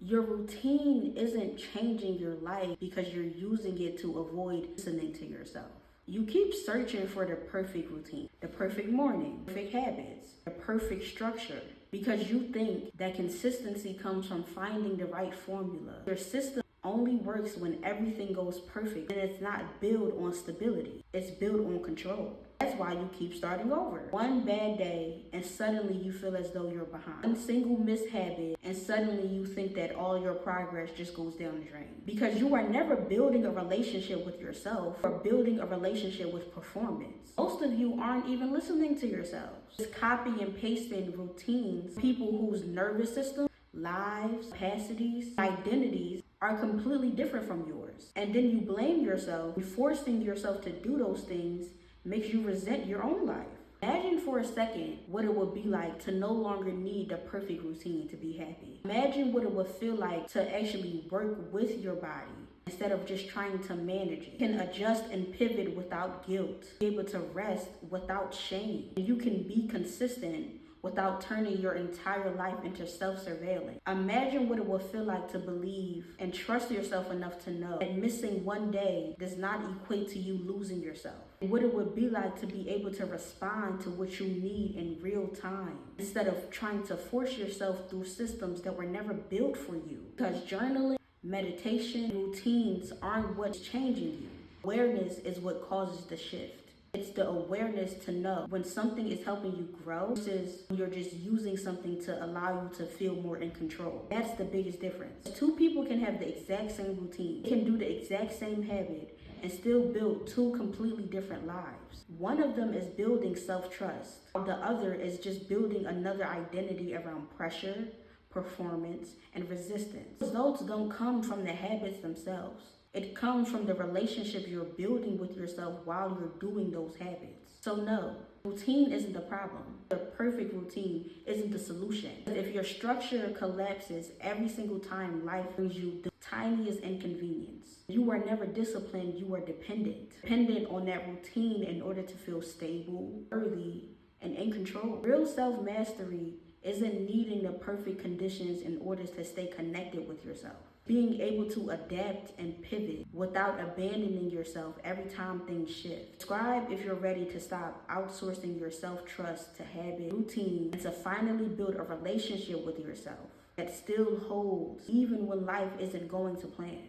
Your routine isn't changing your life because you're using it to avoid listening to yourself. You keep searching for the perfect routine, the perfect morning, perfect habits, the perfect structure, because you think that consistency comes from finding the right formula. Your system only works when everything goes perfect, and it's not built on stability. It's built on control. That's why you keep starting over. One bad day and suddenly you feel as though you're behind. One single mishabit and suddenly you think that all your progress just goes down the drain. Because you are never building a relationship with yourself or building a relationship with performance. Most of you aren't even listening to yourselves. Just copy and pasting routines, people whose nervous system, lives, capacities, identities are completely different from yours. And then you blame yourself. Forcing yourself to do those things makes you resent your own life. Imagine for a second what it would be like to no longer need the perfect routine to be happy. Imagine what it would feel like to actually work with your body instead of just trying to manage it. You can adjust and pivot without guilt, be able to rest without shame. You can be consistent without turning your entire life into self-surveillance. Imagine what it would feel like to believe and trust yourself enough to know that missing one day does not equate to you losing yourself. And what it would be like to be able to respond to what you need in real time instead of trying to force yourself through systems that were never built for you. Because journaling, meditation, routines aren't what's changing you. Awareness is what causes the shift. It's the awareness to know when something is helping you grow versus you're just using something to allow you to feel more in control. That's the biggest difference. Two people can have the exact same routine, can do the exact same habit, and still build two completely different lives. One of them is building self-trust, while the other is just building another identity around pressure, performance, and resistance. Results don't come from the habits themselves. It comes from the relationship you're building with yourself while you're doing those habits. So no, routine isn't the problem. The perfect routine isn't the solution. If your structure collapses every single time life brings you the tiniest inconvenience, you are never disciplined, you are dependent. Dependent on that routine in order to feel stable, worthy, and in control. Real self-mastery isn't needing the perfect conditions in order to stay connected with yourself. Being able to adapt and pivot without abandoning yourself every time things shift. Describe if you're ready to stop outsourcing your self-trust to habit, routine, and to finally build a relationship with yourself that still holds even when life isn't going to plan.